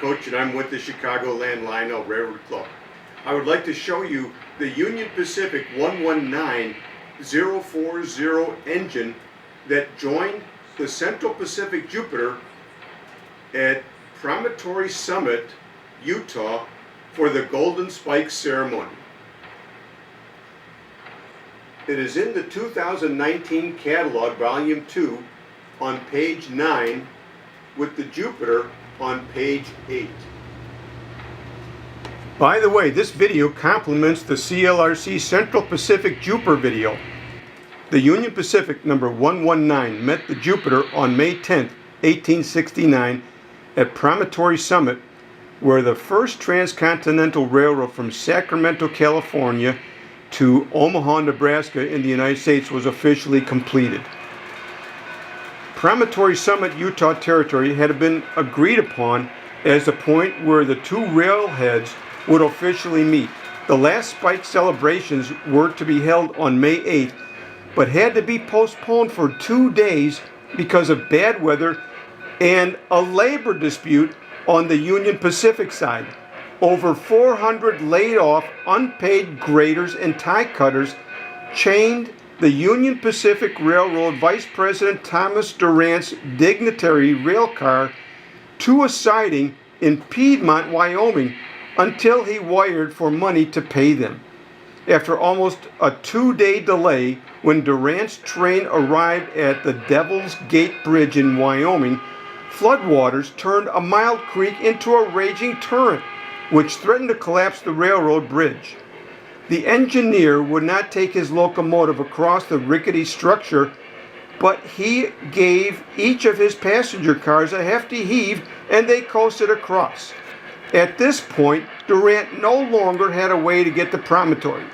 coach, and I'm with the Chicagoland Lionel Railroad Club. I would like to show you the Union Pacific 119040 engine that joined the Central Pacific Jupiter at Promontory Summit, Utah for the Golden Spike ceremony. It is in the 2019 catalog, volume 2, on page 9, with the Jupiter on page 8. By the way, this video complements the CLRC Central Pacific Jupiter video. The Union Pacific number 119 met the Jupiter on May 10, 1869 at Promontory Summit, where the first transcontinental railroad from Sacramento, California to Omaha, Nebraska in the United States was officially completed. Promontory Summit, Utah Territory had been agreed upon as the point where the two railheads would officially meet. The last spike celebrations were to be held on May 8th, but had to be postponed for 2 days because of bad weather and a labor dispute on the Union Pacific side. Over 400 laid-off, unpaid graders and tie cutters chained the Union Pacific Railroad Vice President Thomas Durant's dignitary rail car to a siding in Piedmont, Wyoming, until he wired for money to pay them. After almost a 2-day delay, when Durant's train arrived at the Devil's Gate Bridge in Wyoming, floodwaters turned a mild creek into a raging torrent, which threatened to collapse the railroad bridge. The engineer would not take his locomotive across the rickety structure, but he gave each of his passenger cars a hefty heave and they coasted across. At this point, Durant no longer had a way to get to Promontory.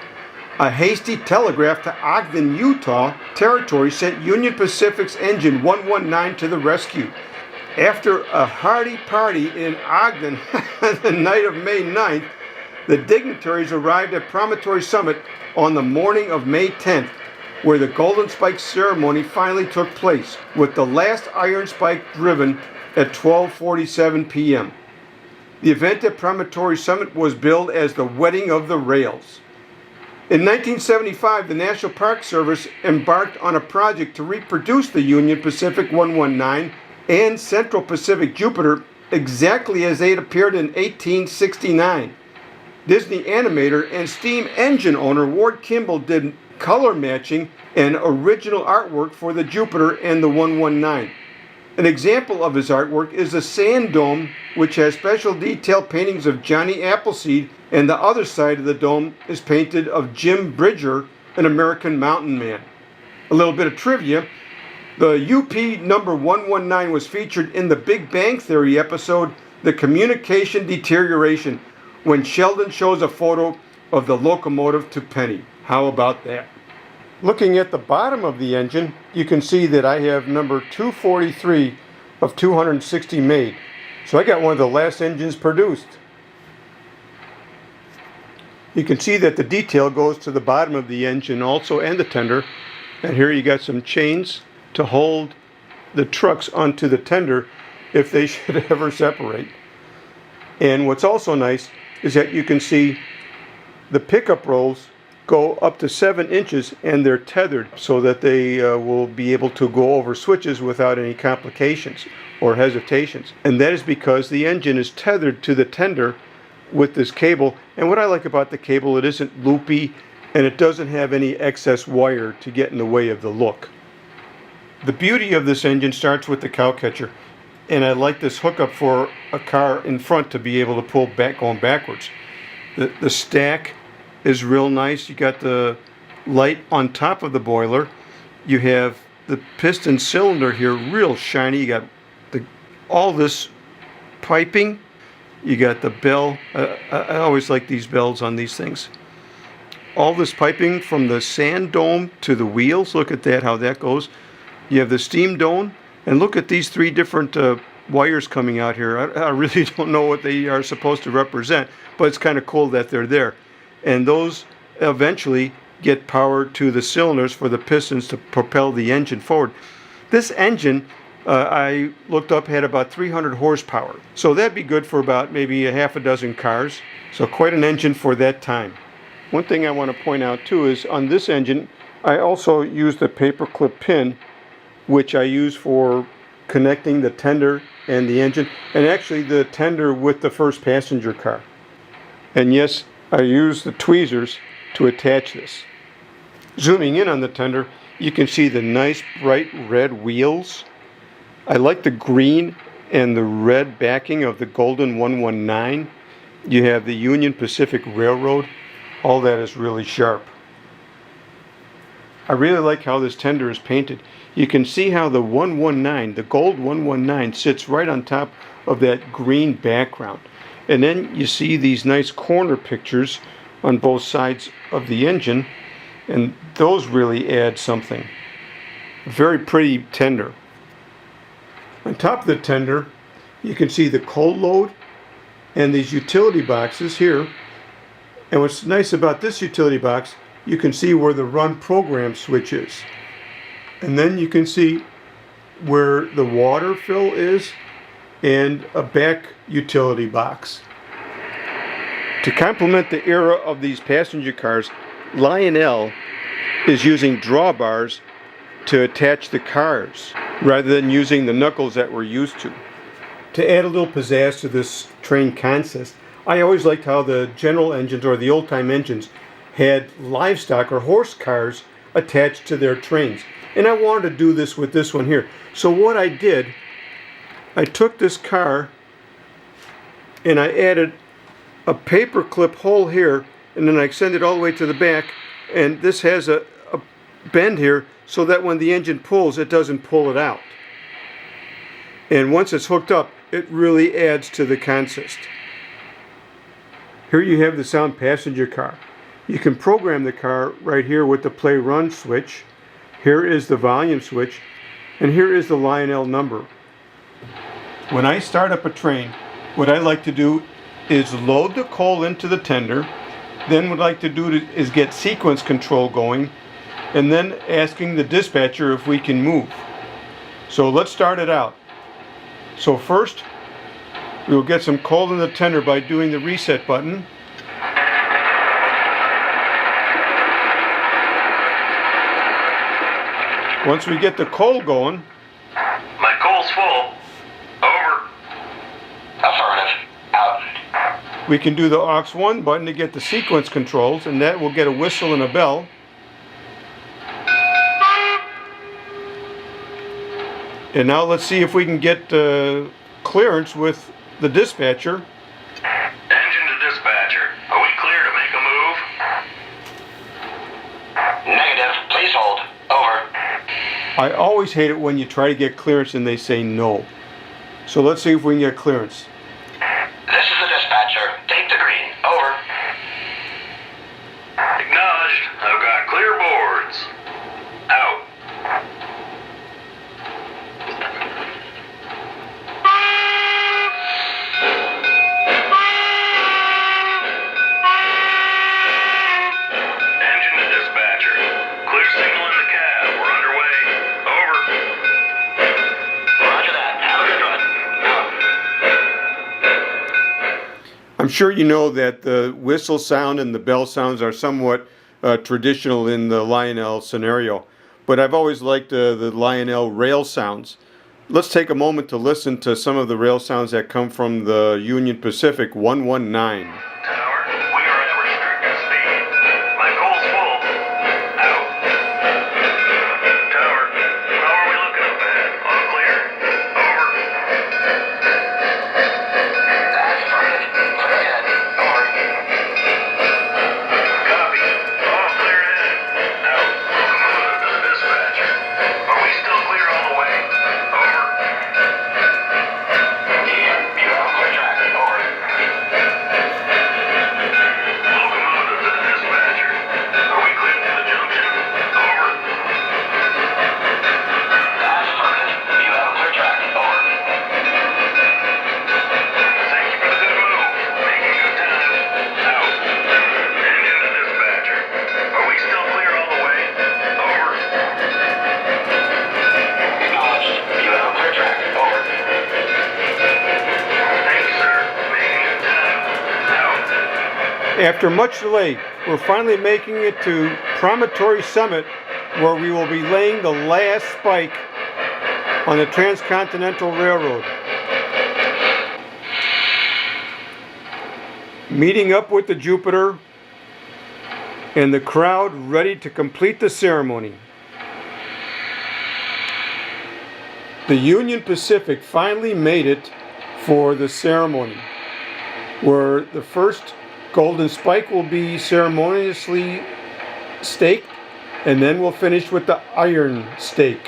A hasty telegraph to Ogden, Utah Territory sent Union Pacific's engine 119 to the rescue. After a hearty party in Ogden the night of May 9th, the dignitaries arrived at Promontory Summit on the morning of May 10th, where the Golden Spike ceremony finally took place, with the last iron spike driven at 12:47 p.m. The event at Promontory Summit was billed as the Wedding of the Rails. In 1975, the National Park Service embarked on a project to reproduce the Union Pacific 119 and Central Pacific Jupiter exactly as they had appeared in 1869. Disney animator and steam engine owner Ward Kimball did color matching and original artwork for the Jupiter and the 119. An example of his artwork is the Sand Dome, which has special detail paintings of Johnny Appleseed, and the other side of the dome is painted of Jim Bridger, an American mountain man. A little bit of trivia. The UP number 119 was featured in the Big Bang Theory episode, The Communication Deterioration, when Sheldon shows a photo of the locomotive to Penny. How about that? Looking at the bottom of the engine, you can see that I have number 243 of 260 made. So I got one of the last engines produced. You can see that the detail goes to the bottom of the engine also, and the tender. And here you got some chains to hold the trucks onto the tender if they should ever separate. And what's also nice is that you can see the pickup rolls go up to 7 inches and they're tethered so that they will be able to go over switches without any complications or hesitations. And that is because the engine is tethered to the tender with this cable. And what I like about the cable, it isn't loopy and it doesn't have any excess wire to get in the way of the look. The beauty of this engine starts with the cow catcher, and I like this hookup for a car in front to be able to pull back going backwards. The stack is real nice. You got the light on top of the boiler. You have the piston cylinder here, real shiny. You got all this piping. You got the bell. I always like these bells on these things. All this piping from the sand dome to the wheels. Look at that, how that goes. You have the steam dome, and look at these 3 different wires coming out here. I really don't know what they are supposed to represent, but it's kind of cool that they're there. And those eventually get power to the cylinders for the pistons to propel the engine forward. This engine I looked up, had about 300 horsepower. So that'd be good for about maybe a half a dozen cars. So quite an engine for that time. One thing I want to point out too is on this engine, I also used a paperclip pin, which I use for connecting the tender and the engine, and actually the tender with the first passenger car. And yes, I used the tweezers to attach this. Zooming in on the tender, you can see the nice bright red wheels. I like the green and the red backing of the golden 119. You have the Union Pacific Railroad. All that is really sharp. I really like how this tender is painted. You can see how the 119, the gold 119, sits right on top of that green background. And then you see these nice corner pictures on both sides of the engine, and those really add something. Very pretty tender. On top of the tender, you can see the coal load and these utility boxes here. And what's nice about this utility box, you can see where the run program switch is. And then you can see where the water fill is and a back utility box. To complement the era of these passenger cars, Lionel is using drawbars to attach the cars rather than using the knuckles that we're used to. To add a little pizzazz to this train consist, I always liked how the general engines or the old-time engines had livestock or horse cars attached to their trains. And I wanted to do this with this one here. So what I did, I took this car and I added a paper clip hole here, and then I extended all the way to the back, and this has a bend here so that when the engine pulls, it doesn't pull it out. And once it's hooked up, it really adds to the consist. Here you have the sound passenger car. You can program the car right here with the play run switch. Here is the volume switch, and here is the Lionel number. When I start up a train, what I like to do is load the coal into the tender. Then what I like to do is get sequence control going, and then asking the dispatcher if we can move. So let's start it out. So first, we will get some coal in the tender by doing the reset button. Once we get the coal going. My coal's full. Over. Affirmative. Out. We can do the aux 1 button to get the sequence controls, and that will get a whistle and a bell. And now let's see if we can get clearance with the dispatcher. Engine to dispatcher. Are we clear to make a move? Negative. Please hold. Over. I always hate it when you try to get clearance and they say no. So let's see if we can get clearance. This is the dispatcher. Take the green. Over. Acknowledged. I've got clear boards. Out. Engine to dispatcher. Clear signal in the cab. We're underway. Over. Roger that. Have a good one. Out. I'm sure you know that the whistle sound and the bell sounds are somewhat traditional in the Lionel scenario, but I've always liked the Lionel rail sounds. Let's take a moment to listen to some of the rail sounds that come from the Union Pacific 119. Tower, we are at restricted speed. My coal's full. Out. Tower, how are we looking up ahead? All clear. Over. That's affirmative. Clear ahead. Over. Copy. All clear ahead. Out. Locomotive to the dispatcher. Are we still clear all the way? Over. Yeah, you're on clear track. Over. After much delay, we're finally making it to Promontory Summit, where we will be laying the last spike on the Transcontinental Railroad. Meeting up with the Jupiter and the crowd ready to complete the ceremony. The Union Pacific finally made it for the ceremony, where the first golden spike will be ceremoniously staked, and then we'll finish with the iron stake.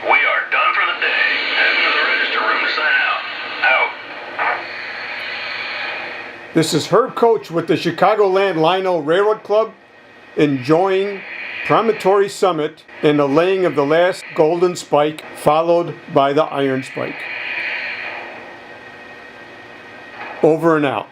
We are done for the day. Heading to the register room to sign out. Out. This is Herb Coach with the Chicagoland Lionel Railroad Club, enjoying Promontory Summit and the laying of the last golden spike, followed by the iron spike. Over and out.